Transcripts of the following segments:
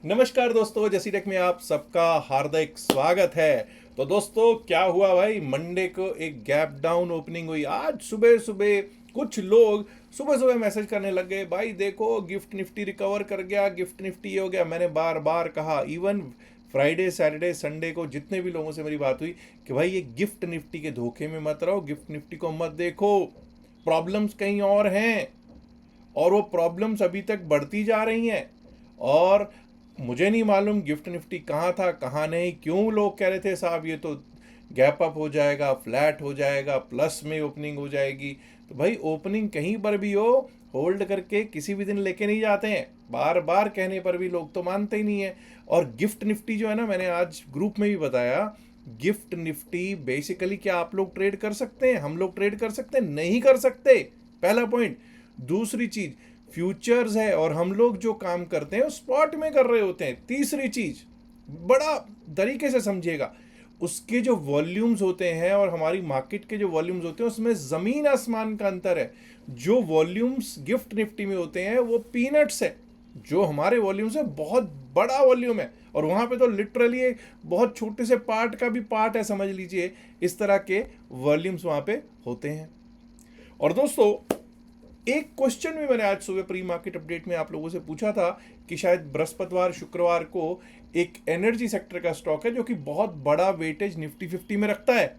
नमस्कार दोस्तों, जैसी टेक में आप सबका हार्दिक स्वागत है। तो दोस्तों क्या हुआ भाई, मंडे को एक गैप डाउन ओपनिंग हुई। आज सुबह सुबह कुछ लोग सुबह सुबह मैसेज करने लग गए, भाई देखो गिफ्ट निफ्टी रिकवर कर गया, गिफ्ट निफ्टी ये हो गया। मैंने बार बार कहा, इवन फ्राइडे सैटरडे संडे को जितने भी लोगों से मेरी बात हुई कि भाई ये गिफ्ट निफ्टी के धोखे में मत रहो, गिफ्ट निफ्टी को मत देखो, प्रॉब्लम्स कहीं और हैं और वो प्रॉब्लम्स अभी तक बढ़ती जा रही हैं। और मुझे नहीं मालूम गिफ्ट निफ्टी कहाँ था कहाँ नहीं, क्यों लोग कह रहे थे साहब ये तो गैप अप हो जाएगा, फ्लैट हो जाएगा, प्लस में ओपनिंग हो जाएगी। तो भाई ओपनिंग कहीं पर भी हो, होल्ड करके किसी भी दिन लेके नहीं जाते हैं। बार बार कहने पर भी लोग तो मानते ही नहीं है। और गिफ्ट निफ्टी जो है ना, मैंने आज ग्रुप में भी बताया, गिफ्ट निफ्टी बेसिकली क्या आप लोग ट्रेड कर सकते हैं? हम लोग ट्रेड कर सकते हैं? नहीं कर सकते, पहला पॉइंट। दूसरी चीज, फ्यूचर्स है और हम लोग जो काम करते हैं वो स्पॉट में कर रहे होते हैं। तीसरी चीज, बड़ा तरीके से समझिएगा, उसके जो वॉल्यूम्स होते हैं और हमारी मार्केट के जो वॉल्यूम्स होते हैं उसमें ज़मीन आसमान का अंतर है। जो वॉल्यूम्स गिफ्ट निफ्टी में होते हैं वो पीनट्स है, जो हमारे वॉल्यूम्स है बहुत बड़ा वॉल्यूम है। और वहाँ पे तो लिटरली एक बहुत छोटे से पार्ट का भी पार्ट है, समझ लीजिए। इस तरह के वॉल्यूम्स वहाँ पे होते हैं। और दोस्तों एक क्वेश्चन भी मैंने आज सुबह प्री मार्केट अपडेट में आप लोगों से पूछा था कि शायद बृहस्पतिवार शुक्रवार को एक एनर्जी सेक्टर का स्टॉक है जो कि बहुत बड़ा वेटेज निफ्टी 50 में रखता है।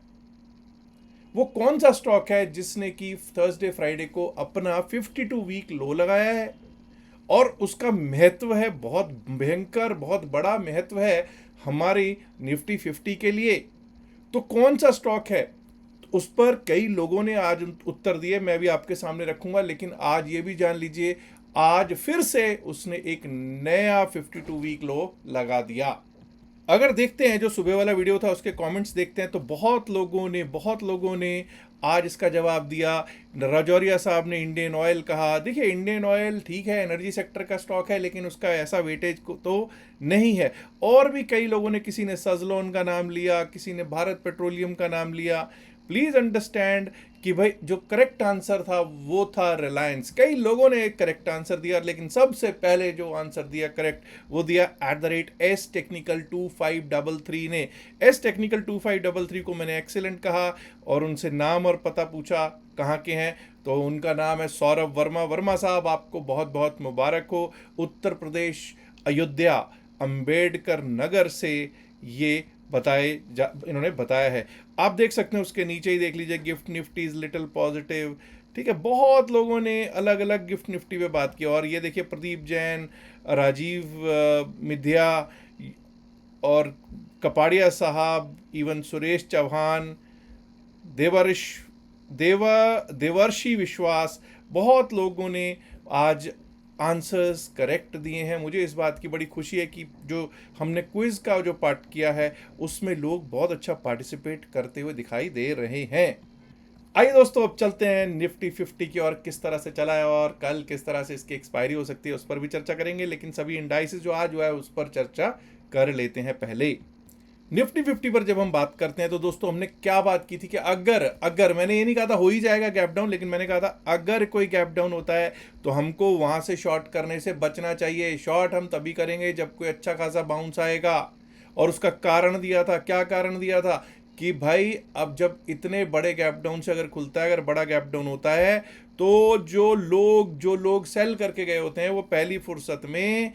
वो कौन सा स्टॉक है जिसने कि थर्सडे फ्राइडे को अपना 52 वीक लो लगाया है और उसका महत्व है, बहुत भयंकर बहुत बड़ा महत्व है हमारी निफ्टी 50 के लिए। तो कौन सा स्टॉक है? उस पर कई लोगों ने आज उत्तर दिए, मैं भी आपके सामने रखूंगा। लेकिन आज ये भी जान लीजिए, आज फिर से उसने एक नया 52 वीक लो लगा दिया। अगर देखते हैं जो सुबह वाला वीडियो था उसके कमेंट्स देखते हैं तो बहुत लोगों ने आज इसका जवाब दिया। राजौरिया साहब ने इंडियन ऑयल कहा। देखिए इंडियन ऑयल ठीक है, एनर्जी सेक्टर का स्टॉक है, लेकिन उसका ऐसा वेटेज तो नहीं है। और भी कई लोगों ने, किसी ने सजलोन का नाम लिया, किसी ने भारत पेट्रोलियम का नाम लिया। प्लीज़ अंडरस्टैंड कि भाई जो करेक्ट आंसर था वो था रिलायंस। कई लोगों ने एक करेक्ट आंसर दिया, लेकिन सबसे पहले जो आंसर दिया करेक्ट वो दिया @S टेक्निकल 2533 ने। एस टेक्निकल 2533 को मैंने एक्सीलेंट कहा और उनसे नाम और पता पूछा कहाँ के हैं, तो उनका नाम है सौरभ वर्मा। वर्मा साहब आपको बहुत बहुत मुबारक हो। उत्तर प्रदेश अयोध्या अंबेडकर नगर से ये इन्होंने बताया है। आप देख सकते हैं उसके नीचे ही देख लीजिए, gift Nifty is little positive. ठीक है, बहुत लोगों ने अलग अलग गिफ्ट निफ्टी पे बात की। और ये देखिए प्रदीप जैन, राजीव मिध्या और कपाड़िया साहब, इवन सुरेश चौहान, देवर्ष देवर्षि विश्वास, बहुत लोगों ने आज आंसर्स करेक्ट दिए हैं। मुझे इस बात की बड़ी खुशी है कि जो हमने क्विज़ का जो पार्ट किया है उसमें लोग बहुत अच्छा पार्टिसिपेट करते हुए दिखाई दे रहे हैं। आइए दोस्तों, अब चलते हैं निफ्टी 50 की और किस तरह से चला है और कल किस तरह से इसकी एक्सपायरी हो सकती है उस पर भी चर्चा करेंगे। लेकिन सभी इंडाइसेस जो आज हुआ है उस पर चर्चा कर लेते हैं। पहले निफ्टी 50 पर जब हम बात करते हैं तो दोस्तों हमने क्या बात की थी कि अगर मैंने ये नहीं कहा था हो ही जाएगा गैप डाउन, लेकिन मैंने कहा था अगर कोई गैप डाउन होता है तो हमको वहां से शॉर्ट करने से बचना चाहिए। शॉर्ट हम तभी करेंगे जब कोई अच्छा खासा बाउंस आएगा। और उसका कारण दिया था, क्या कारण दिया था कि भाई अब जब इतने बड़े गैप डाउन से अगर खुलता है, अगर बड़ा गैप डाउन होता है तो जो लोग सेल करके गए होते हैं वो पहली फुर्सत में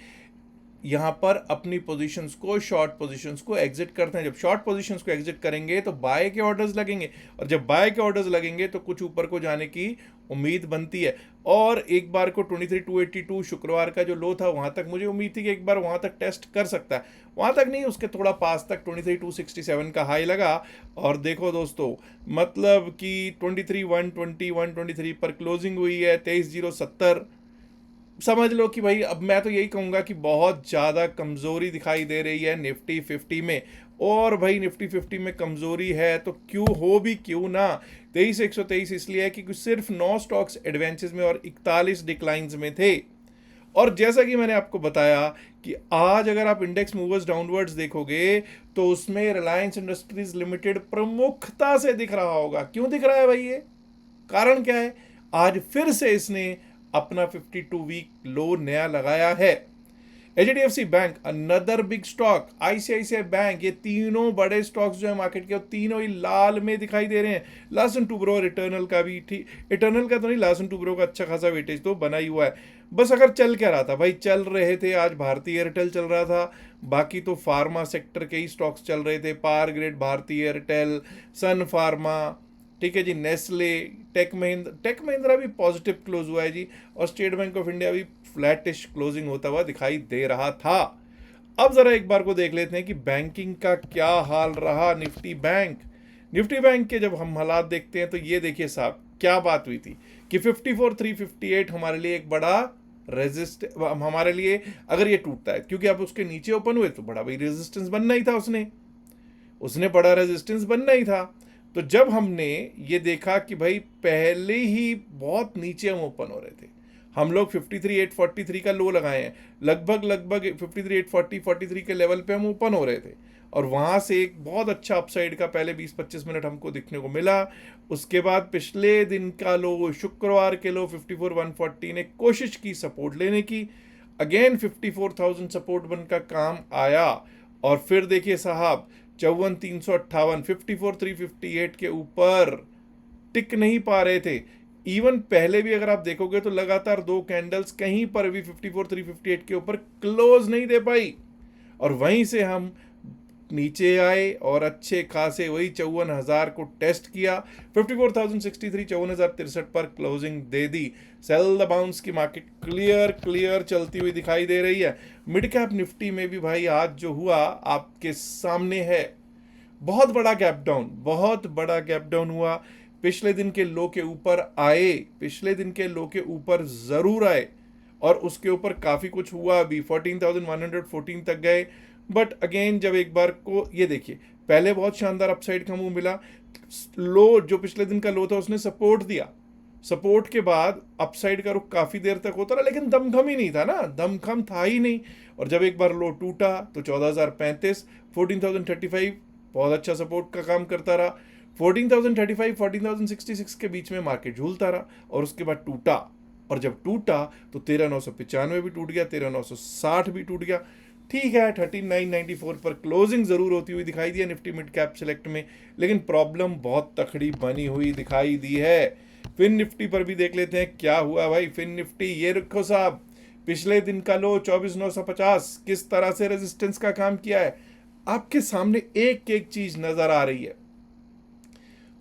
यहाँ पर अपनी पोजीशंस को, शॉर्ट पोजीशंस को एग्जिट करते हैं। जब शॉर्ट पोजीशंस को एग्जिट करेंगे तो बाय के ऑर्डर्स लगेंगे, और जब बाय के ऑर्डर्स लगेंगे तो कुछ ऊपर को जाने की उम्मीद बनती है। और एक बार को 23,282 शुक्रवार का जो लो था वहाँ तक मुझे उम्मीद थी कि एक बार वहाँ तक टेस्ट कर सकता है। वहाँ तक नहीं, उसके थोड़ा पास तक 23,267 का हाई लगा। और देखो दोस्तों, मतलब कि 23,120 123 पर क्लोजिंग हुई है। 23,070 समझ लो कि भाई अब मैं तो यही कहूँगा कि बहुत ज़्यादा कमज़ोरी दिखाई दे रही है निफ्टी 50 में। और भाई निफ्टी 50 में कमज़ोरी है तो क्यों ना। 23,123 इसलिए है कि सिर्फ 9 स्टॉक्स एडवांसेस में और 41 डिक्लाइंस में थे। और जैसा कि मैंने आपको बताया कि आज अगर आप इंडेक्स मूवर्स डाउनवर्ड्स देखोगे तो उसमें रिलायंस इंडस्ट्रीज लिमिटेड प्रमुखता से दिख रहा होगा। क्यों दिख रहा है भाई? ये कारण क्या है? आज फिर से इसने अपना 52 वीक लो नया लगाया है। HDFC bank another big stock, ICICI bank, ये तीनों बड़े स्टॉक्स जो है मार्केट के, वो तीनों ही लाल में दिखाई दे रहे हैं। लार्सन टुब्रो और इटर्नल का भी ठीक, इटर्नल का तो नहीं, लार्सन टुब्रो का अच्छा खासा वेटेज तो बना ही हुआ है। बस अगर चल क्या रहा था भाई, चल रहे थे आज भारतीय एयरटेल चल रहा था, बाकी तो फार्मा सेक्टर के ही स्टॉक्स चल रहे थे, पावर ग्रिड, भारतीय एयरटेल, सन फार्मा, ठीक है जी, नेस्ले, टेक महिंद्रा भी पॉजिटिव क्लोज हुआ है जी, और स्टेट बैंक ऑफ इंडिया भी फ्लैटिश क्लोजिंग होता हुआ दिखाई दे रहा था। अब जरा एक बार को देख लेते हैं कि बैंकिंग का क्या हाल रहा। निफ्टी बैंक के जब हम हालात देखते हैं तो ये देखिए साहब, क्या बात हुई थी कि 54,358 हमारे लिए एक बड़ा रेजिस्ट, हमारे लिए अगर ये टूटता है, क्योंकि अब उसके नीचे ओपन हुए तो बड़ा भाई रेजिस्टेंस बनना ही था, उसने बड़ा रेजिस्टेंस बनना ही था। तो जब हमने ये देखा कि भाई पहले ही बहुत नीचे हम ओपन हो रहे थे, हम लोग 53,843 का लो लगाए हैं, लगभग 53,840 43 के लेवल पे हम ओपन हो रहे थे, और वहाँ से एक बहुत अच्छा अपसाइड का पहले 20-25 मिनट हमको दिखने को मिला। उसके बाद पिछले दिन का लो, शुक्रवार के लो 54,140 ने कोशिश की सपोर्ट लेने की, अगेन 54,000 सपोर्ट बनकर काम आया, और फिर देखिए साहब 54,358, 54,358 के ऊपर टिक नहीं पा रहे थे। इवन पहले भी अगर आप देखोगे तो लगातार दो कैंडल्स कहीं पर भी 54,358 के ऊपर क्लोज नहीं दे पाई, और वहीं से हम नीचे आए और अच्छे खासे वही 54,000 को टेस्ट किया, 54,063, 54,063 पर क्लोजिंग दे दी। सेल द बाउंस की मार्केट क्लियर चलती हुई दिखाई दे रही है। मिड कैप निफ्टी में भी भाई आज जो हुआ आपके सामने है, बहुत बड़ा गैप डाउन हुआ। पिछले दिन के लो के ऊपर आए, पिछले दिन के लो के ऊपर जरूर आए, और उसके ऊपर काफी कुछ हुआ भी, 14,114 तक गए। बट अगेन जब एक बार को ये देखिए, पहले बहुत शानदार अपसाइड का मूव मिला, लो जो पिछले दिन का लो था उसने सपोर्ट दिया, सपोर्ट के बाद अपसाइड का रुख काफी देर तक होता रहा, लेकिन दमखम ही नहीं था ना, दमखम था ही नहीं। और जब एक बार लो टूटा तो 14,035, 14,035 बहुत अच्छा सपोर्ट का काम करता रहा। 14,035, 14,066 के बीच में मार्केट झूलता रहा, और उसके बाद टूटा, और जब टूटा तो 13,995 भी टूट गया, 13,960 भी टूट गया। ठीक है, 13,994 पर क्लोजिंग जरूर होती हुई दिखाई दी है निफ्टी मिड कैप सेलेक्ट में, लेकिन प्रॉब्लम बहुत तकड़ी बनी हुई दिखाई दी है। फिन निफ्टी पर भी देख लेते हैं क्या हुआ भाई। फिन निफ्टी ये रखो साहब, पिछले दिन का लो 24,950 किस तरह से रेजिस्टेंस का काम किया है, आपके सामने एक एक चीज नजर आ रही है।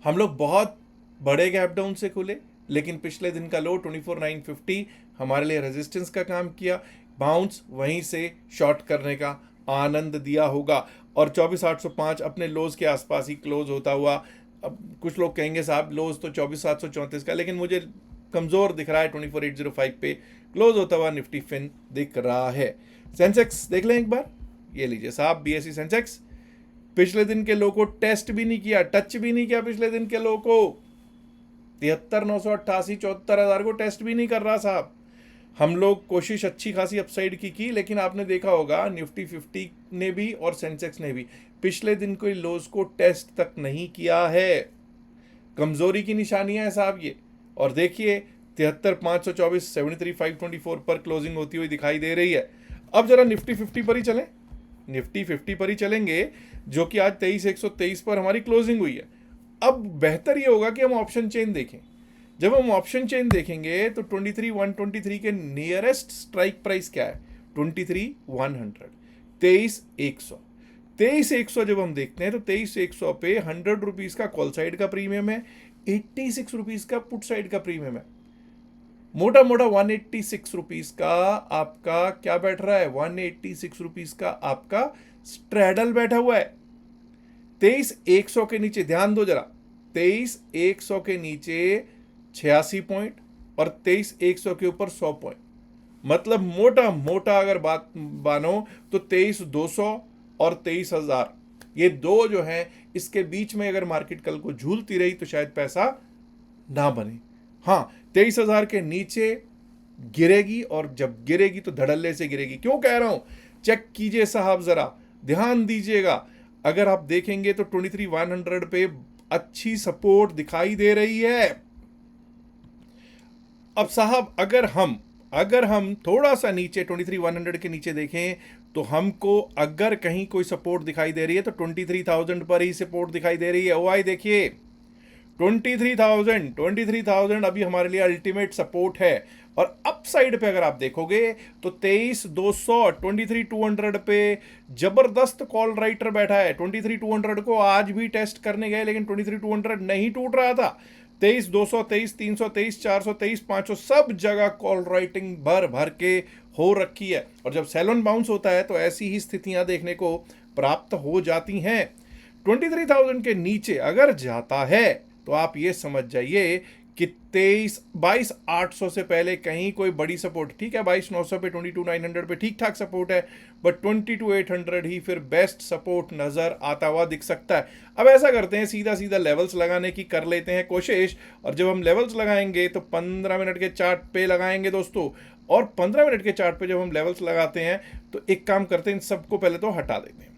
हम लोग बहुत बड़े गैप डाउन से खुले, लेकिन पिछले दिन का लो 24,950 हमारे लिए रेजिस्टेंस का काम किया, बाउंस वहीं से शॉर्ट करने का आनंद दिया होगा, और 24,805 अपने लोज के आसपास ही क्लोज होता हुआ। अब कुछ लोग कहेंगे साहब लोज तो 24,734 का, लेकिन मुझे कमजोर दिख रहा है, 24,805 पे क्लोज होता हुआ निफ्टी फिन दिख रहा है। सेंसेक्स देख लें एक बार, ये लीजिए साहब, बीएसई सेंसेक्स पिछले दिन के लो को टेस्ट भी नहीं किया, टच भी नहीं किया, पिछले दिन के लो को 73,988, 74,000 को टेस्ट भी नहीं कर रहा साहब। हम लोग कोशिश अच्छी खासी अपसाइड की, लेकिन आपने देखा होगा निफ्टी 50 ने भी और सेंसेक्स ने भी पिछले दिन कोई लोज को टेस्ट तक नहीं किया है। कमजोरी की निशानियां है साहब ये। और देखिए 73,524, 73,524 पर क्लोजिंग होती हुई दिखाई दे रही है। अब जरा निफ्टी 50 पर ही चलें, निफ्टी 50 पर ही चलेंगे, जो कि आज 23,123 पर हमारी क्लोजिंग हुई है। अब बेहतर ये होगा कि हम ऑप्शन चेन देखें। जब हम ऑप्शन चेन देखेंगे तो 23,123 के नियरेस्ट स्ट्राइक प्राइस क्या है, 23,100, 23,100, 23,100 जब हम देखते हैं तो 23,100 पे 100 रुपीज का कॉल साइड का प्रीमियम है, 86 रुपीज का पुट साइड का प्रीमियम है। मोटा मोटा 186 रुपीज का आपका क्या बैठ रहा है, 186 रुपीज का आपका स्ट्रैडल बैठा हुआ है। 23,100 के नीचे ध्यान दो जरा, 23,100 के नीचे 86 पॉइंट और 23,100 के ऊपर 100 पॉइंट, मतलब मोटा मोटा अगर बात मानो तो 23,200 और 23,000, ये दो जो हैं इसके बीच में अगर मार्केट कल को झूलती रही तो शायद पैसा ना बने। हाँ, 23,000 के नीचे गिरेगी, और जब गिरेगी तो धड़ल्ले से गिरेगी। क्यों कह रहा हूं, चेक कीजिए साहब, जरा ध्यान दीजिएगा। अगर आप देखेंगे तो 23,100 पे अच्छी सपोर्ट दिखाई दे रही है। अब साहब अगर हम अगर हम थोड़ा सा नीचे 23,100 के नीचे देखें तो हमको अगर कहीं कोई सपोर्ट दिखाई दे रही है तो 23,000 पर ही सपोर्ट दिखाई दे रही है। ओआई देखिए 23,000 अभी हमारे लिए अल्टीमेट सपोर्ट है। और अप साइड पे अगर आप देखोगे तो 23,200 23,200 पे जबरदस्त कॉल राइटर बैठा है। 23,200 को आज भी टेस्ट करने गए लेकिन 23,200 नहीं टूट रहा था। 23,200 23,300 23,400 23,500 सब जगह कॉल राइटिंग भर भर के हो रखी है। और जब सेल बाउंस होता है तो ऐसी ही स्थितियां देखने को प्राप्त हो जाती हैं। 23,000 के नीचे अगर जाता है तो आप ये समझ जाइए कि 22,800 से पहले कहीं कोई बड़ी सपोर्ट, ठीक है 22,900 पे 22,900 पे ठीक ठाक सपोर्ट है, बट 22,800 ही फिर बेस्ट सपोर्ट नजर आता हुआ दिख सकता है। अब ऐसा करते हैं, सीधा सीधा लेवल्स लगाने की कर लेते हैं कोशिश। और जब हम लेवल्स लगाएंगे तो 15 मिनट के चार्ट पे लगाएंगे दोस्तों। और 15 मिनट के चार्ट पे जब हम लेवल्स लगाते हैं तो एक काम करते हैं, इन सबको पहले तो हटा देते हैं।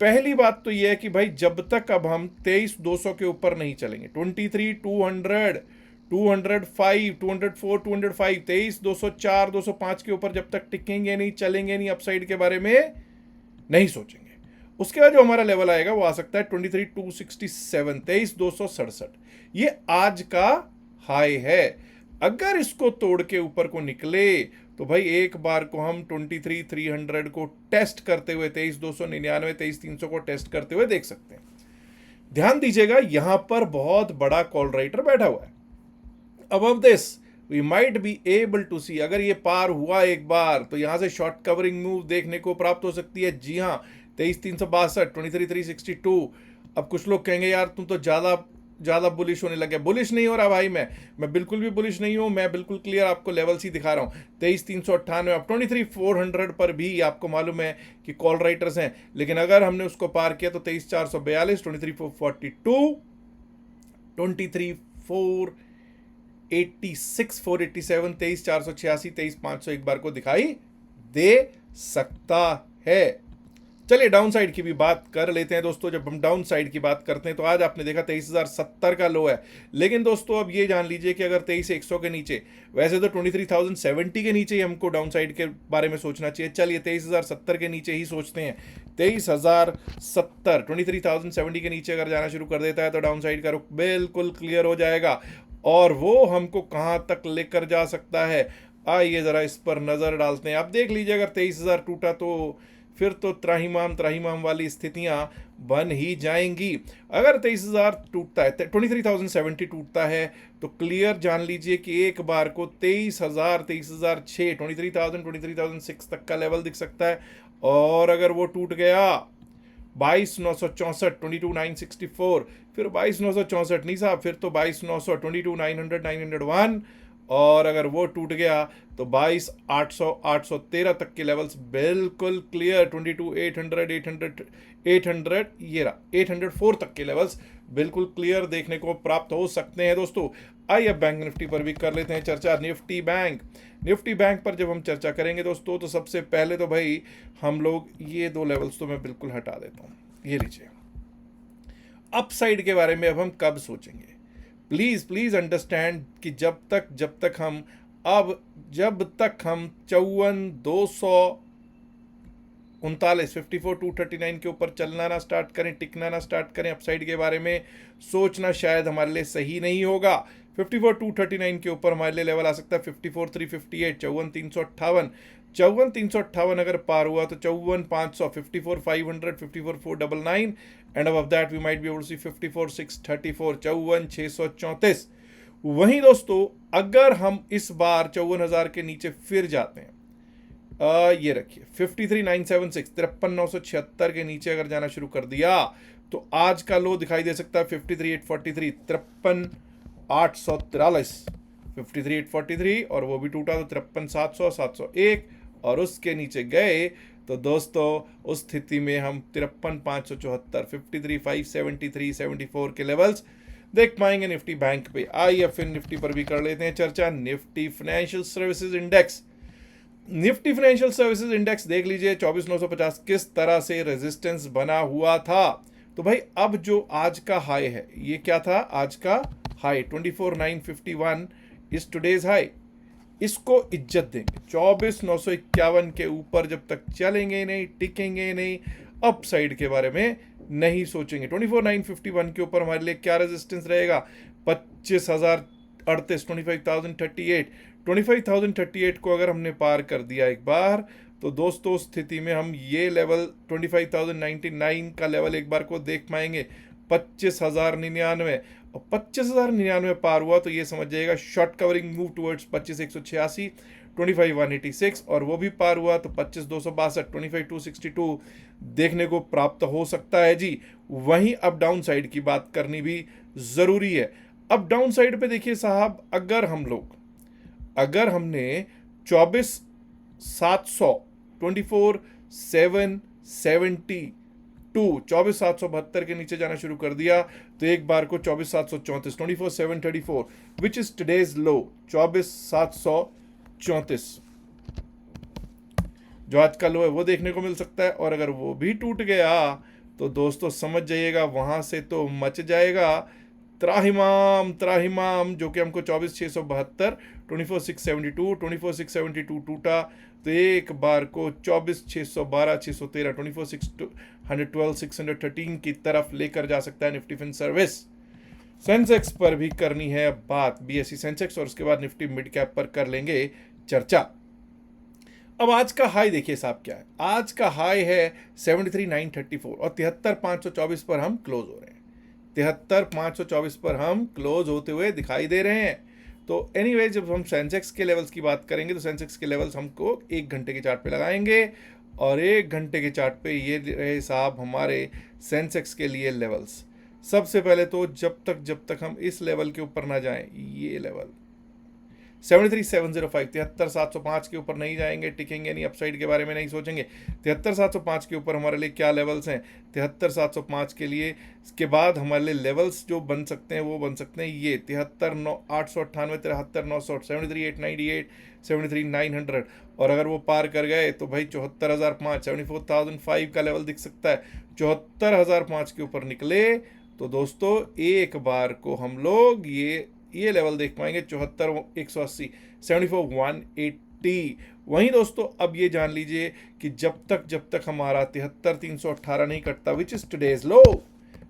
पहली बात तो यह है कि भाई जब तक अब हम 23,200 के ऊपर नहीं चलेंगे, 23,200 205 204 205 23,204 205 के ऊपर जब तक टिकेंगे नहीं, चलेंगे नहीं, अपसाइड के बारे में नहीं सोचेंगे। उसके बाद जो हमारा लेवल आएगा वो आ सकता है 23,267 23,267। ये आज का हाई है। अगर इसको तोड़ के ऊपर को निकले तो भाई एक बार को हम 23,300 को टेस्ट करते हुए 23,299 23,300 को टेस्ट करते हुए देख सकते हैं। ध्यान दीजिएगा यहां पर बहुत बड़ा कॉल राइटर बैठा हुआ है। Above this we might be able to see, अगर ये पार हुआ एक बार तो यहां से शॉर्ट कवरिंग मूव देखने को प्राप्त हो सकती है। जी हाँ 23,362 23,362। अब कुछ लोग कहेंगे यार तुम तो ज्यादा बुलिश होने लगे। बुलिश नहीं हो रहा भाई, मैं बिल्कुल भी बुलिश नहीं हूं। मैं बिल्कुल क्लियर आपको लेवल्स ही दिखा रहा हूं। 23,398 अब 23,400 पर भी आपको मालूम है कि कॉल राइटर्स हैं, लेकिन अगर हमने उसको पार किया तो 23,442 23,442 23,486 487 23,486 23,500 एक बार को दिखाई दे सकता है। चलिए डाउन साइड की भी बात कर लेते हैं दोस्तों। जब हम डाउन साइड की बात करते हैं तो आज आपने देखा 23,070 का लो है, लेकिन दोस्तों अब ये जान लीजिए कि अगर 23,100 के नीचे, वैसे तो 23,070 के नीचे ही हमको डाउन साइड के बारे में सोचना चाहिए। चलिए 23,070 के नीचे ही सोचते हैं। 23,070 23,070 के नीचे अगर जाना शुरू कर देता है तो डाउन साइड का रुख बिल्कुल क्लियर हो जाएगा। और वो हमको कहां तक लेकर जा सकता है, आइए जरा इस पर नजर डालते हैं। आप देख लीजिए अगर 23,000 टूटा तो फिर तो त्राहिमाम वाली स्थितियां बन ही जाएंगी। अगर 23,000 टूटता है, 23,070 टूटता है तो क्लियर जान लीजिए कि एक बार को 23,000 23,006 23,006 तक का लेवल दिख सकता है। और अगर वो टूट गया 22,964 22,964, फिर 22,964 नहीं साहब, फिर तो 22,900 22,900 901। और अगर वो टूट गया तो 22,800 813 तक के लेवल्स बिल्कुल क्लियर। 22,800 800 ये रहा 804 तक के लेवल्स बिल्कुल क्लियर देखने को प्राप्त हो सकते हैं दोस्तों। आइए अब बैंक निफ्टी पर भी कर लेते हैं चर्चा। निफ्टी बैंक पर जब हम चर्चा करेंगे दोस्तों तो सबसे पहले तो भाई हम लोग ये दो लेवल्स तो मैं बिल्कुल हटा देता हूँ। ये लीजिए, अपसाइड के बारे में अब हम कब सोचेंगे, प्लीज अंडरस्टैंड कि जब तक हम 54,239 54,239 के ऊपर चलना ना स्टार्ट करें, टिकना ना स्टार्ट करें, अपसाइड के बारे में सोचना शायद हमारे लिए सही नहीं होगा। 54,239 के ऊपर हमारे लिए लेवल आ सकता है 54,358 54,358 54,358 अगर पार हुआ तो 54,500 54,500 54,499 and above that we might be able to see 54,634 54,634। वहीं दोस्तों अगर हम इस बार 54,000 के नीचे फिर जाते हैं, ये रखिए 53,976 53,976 के नीचे अगर जाना शुरू कर दिया तो आज का लो दिखाई दे सकता है 53,843 53,843 53,843 और वो भी टूटा तो 53,700 701 और उसके नीचे गए तो दोस्तों उस स्थिति में हम 53,574 53,573 74 के लेवल्स देख पाएंगे निफ्टी बैंक पे। आइए फिर निफ्टी पर भी कर लेते हैं चर्चा। निफ्टी फाइनेंशियल सर्विसेज इंडेक्स देख लीजिए 24,950 किस तरह से रेजिस्टेंस बना हुआ था। तो भाई अब जो आज का हाई है, ये क्या था आज का हाई 24,951 इज टुडेज हाई। इसको इज्जत देंगे। 24,951 के ऊपर जब तक चलेंगे नहीं, टिकेंगे नहीं, अप साइड के बारे में नहीं सोचेंगे। 24,951 के ऊपर हमारे लिए क्या रेजिस्टेंस रहेगा? 25,038, 25,038। 25,038 को अगर हमने पार कर दिया एक बार, तो दोस्तों स्थिति में हम ये लेवल 25,099 का लेवल एक बार को देख पाएंगे। 25,099, और 25,099 पार हुआ तो ये समझ जाएगा शॉर्ट कवरिंग मूव टुवर्ड्स 25,186, 25,186, और वो भी पार हुआ तो 25,262, 25,262 देखने को प्राप्त हो सकता है जी। वहीं अप डाउन साइड की बात करनी भी जरूरी है। अप डाउन साइड पे देखिए साहब, अगर हमने 24,700, 24,772, 24,772 के नीचे जाना शुरू कर दिया तो एक बार को 24,734, 24,734 विच इज टुडेज लो, 24,734 जो आज का लो है वो देखने को मिल सकता है। और अगर वो भी टूट गया तो दोस्तों समझ जाइएगा वहां से तो मच जाएगा त्राहिमाम त्राहिमाम, जो कि हमको 24,672, 24,672, 24,672 टूटा तो एक बार को 24,612, 613, 24,612, 613 की तरफ लेकर जा सकता है निफ्टी फिन सर्विस। सेंसेक्स पर भी करनी है बात, बीएसई सेंसेक्स, और उसके बाद निफ्टी मिड कैप पर कर लेंगे चर्चा। अब आज का हाई देखिए साहब क्या है। आज का हाई है 73,934 और 73,524 पर हम क्लोज हो रहे हैं। 73,524 पर हम क्लोज होते हुए दिखाई दे रहे हैं। तो एनीवे जब हम सेंसेक्स के लेवल्स की बात करेंगे तो सेंसेक्स के लेवल्स हमको 1 घंटे के चार्ट पे लगाएंगे, और 1 घंटे के चार्ट पे ये रहे साहब हमारे सेंसेक्स के लिए लेवल्स। सबसे पहले तो जब तक हम इस लेवल के ऊपर ना जाएं, ये लेवल 73,705, 73,705 के ऊपर नहीं जाएंगे, टिकेंगे नहीं, अपसाइड के बारे में नहीं सोचेंगे। 73,705 के ऊपर हमारे लिए क्या लेवल्स हैं? 73,705 के लिए इसके बाद हमारे लिए लेवल्स जो बन सकते हैं वो बन सकते हैं ये 73,898, 73,900, 73,898, 73,900, और अगर वो पार कर गए तो भाई 74,005, 74,005 का लेवल दिख सकता है। 74,005 के ऊपर निकले तो दोस्तों एक बार को हम लोग ये लेवल देख पाएंगे 74,180, 74,180। वहीं दोस्तों अब ये जान लीजिए कि जब तक हमारा 73,318 नहीं कटता, विच इज टुडेज लो,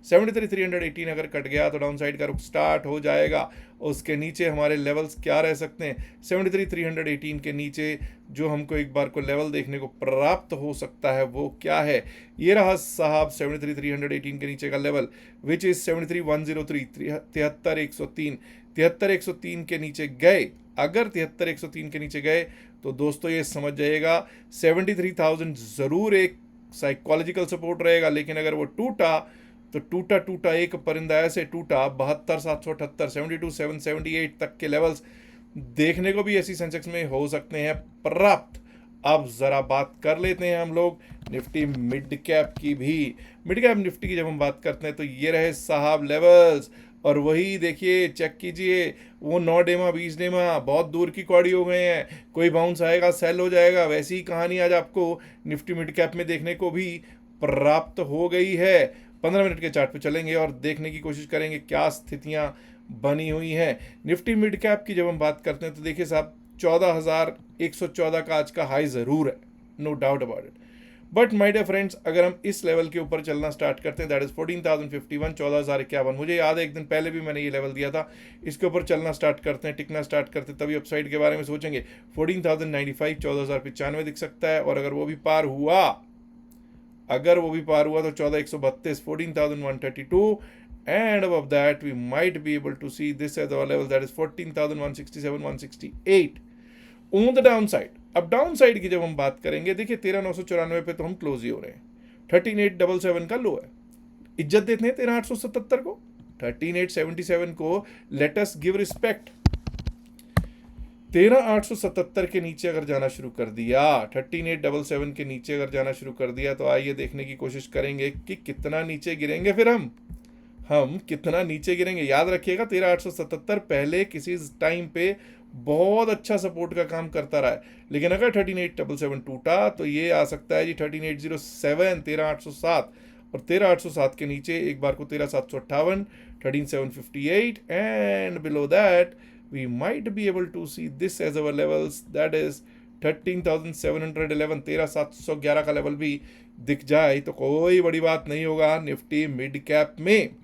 73,318 अगर कट गया तो डाउन साइड का रुख स्टार्ट हो जाएगा। उसके नीचे हमारे लेवल्स क्या रह सकते हैं? 73,318 के नीचे जो हमको एक बार को लेवल देखने को प्राप्त हो सकता है वो क्या है? ये रहा साहब 73,318 के नीचे का लेवल, विच इज 73,103, 73,103। 73,103 के नीचे गए, अगर 73,103 के नीचे गए तो दोस्तों ये समझ जाइएगा 73,000 जरूर एक साइकोलॉजिकल सपोर्ट रहेगा। लेकिन अगर वो टूटा तो टूटा एक परिंदा ऐसे टूटा 72,778, 72,778 तक के लेवल्स देखने को भी ऐसी सेंसेक्स में हो सकते हैं प्राप्त। अब जरा बात कर लेते हैं हम लोग निफ्टी मिड कैप की भी। मिड कैप निफ्टी की जब हम बात करते हैं तो ये रहे साहब लेवल्स, और वही देखिए चेक कीजिए वो 9 डेमा 20 डेमा बहुत दूर की कौड़ी हो गए हैं। कोई बाउंस आएगा सेल हो जाएगा, वैसी ही कहानी आज आपको निफ्टी मिड कैप में देखने को भी प्राप्त हो गई है। 15 मिनट के चार्ट पे चलेंगे और देखने की कोशिश करेंगे क्या स्थितियां बनी हुई हैं। निफ्टी मिड कैप की जब हम बात करते हैं तो देखिए साहब 14,114 का आज का हाई ज़रूर है, no doubt about it. But my dear friends, अगर हम इस लेवल के ऊपर चलना स्टार्ट करते हैं, दैट इज 14,051, 14,051, मुझे याद है एक दिन पहले भी मैंने ये लेवल दिया था। इसके ऊपर चलना स्टार्ट करते हैं, टिकना स्टार्ट करते हैं, तभी अपसाइड के बारे में सोचेंगे। 14,095, 14,095 दिख सकता है, और अगर वो भी पार हुआ तो 14,132, 14,132, and above that we might be able to see this as our level, that is 14,167, 168 on the downside। अब डाउन साइड की जब हम बात करेंगे, देखिए 13,994 पे तो हम क्लोज ही हो रहे हैं। 13,877 का लो है, इज्जत देते हैं 13,877 को, 13,877 को लेट अस गिव रिस्पेक्ट। 13,877 के नीचे अगर जाना शुरू कर दिया, 13,877 के नीचे अगर जाना शुरू कर दिया तो आइए देखने की कोशिश करेंगे कि कितना नीचे गिरेंगे। फिर हम कितना नीचे गिरेंगे। याद रखिएगा 13,877 पहले किसी टाइम पे बहुत अच्छा सपोर्ट का काम करता रहा है, लेकिन अगर 13,877 टूटा तो ये आ सकता है जी 13,807, 13,807, और 13,807 के नीचे एक बार को 13,758, 13,758, and below that we might be able to see this as our levels, that is 13,711, 13,711 का लेवल भी दिख जाए तो कोई बड़ी बात नहीं होगा निफ्टी मिड कैप में।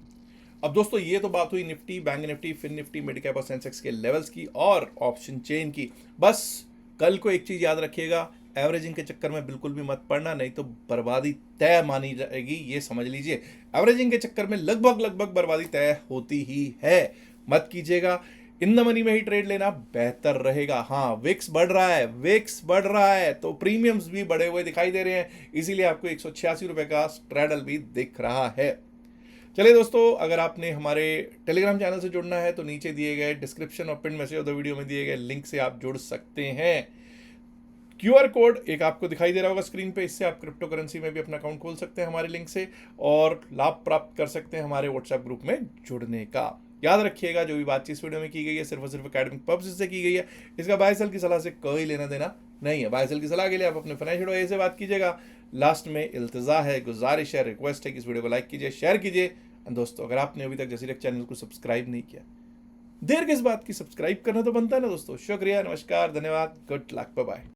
अब दोस्तों ये तो बात हुई Nifty, bank Nifty, fin Nifty, mid cap और सेंसेक्स के लेवल्स की और ऑप्शन चेन की। बस कल को एक चीज याद रखिएगा, एवरेजिंग के चक्कर में बिल्कुल भी मत पड़ना, नहीं तो बर्बादी तय मानी जाएगी, ये समझ लीजिए। एवरेजिंग के चक्कर में लगभग बर्बादी तय होती ही है, मत कीजिएगा। इन द मनी में ही ट्रेड लेना बेहतर रहेगा। हाँ, विक्स बढ़ रहा है तो प्रीमियम्स भी बढ़े हुए दिखाई दे रहे हैं, इसीलिए आपको 186 रुपए का स्ट्रैडल भी दिख रहा है। चलिए दोस्तों, अगर आपने हमारे टेलीग्राम चैनल से जुड़ना है तो नीचे दिए गए डिस्क्रिप्शन और pin message of the video में दिए गए लिंक से आप जुड़ सकते हैं। QR कोड एक आपको दिखाई दे रहा होगा स्क्रीन पे, इससे आप क्रिप्टो करेंसी में भी अपना अकाउंट खोल सकते हैं हमारे लिंक से और लाभ प्राप्त कर सकते हैं हमारे व्हाट्सएप ग्रुप में जुड़ने का। याद रखिएगा, जो भी बातचीत इस वीडियो में की गई है सिर्फ और सिर्फ एकेडमिक पर्पस से की गई है, इसका बाय सेल की सलाह से कोई लेना देना नहीं है। बाय सेल की सलाह के लिए आप अपने फाइनेंशियल एडवाइजर से बात कीजिएगा। लास्ट में इल्तिजा है, गुजारिश है, रिक्वेस्ट है कि इस वीडियो को लाइक कीजिए, शेयर कीजिए। दोस्तों, अगर आपने अभी तक जसीरक चैनल को सब्सक्राइब नहीं किया, देर किस बात की, सब्सक्राइब करना तो बनता है ना दोस्तों। शुक्रिया, नमस्कार, धन्यवाद, गुड लक, बाय बाय।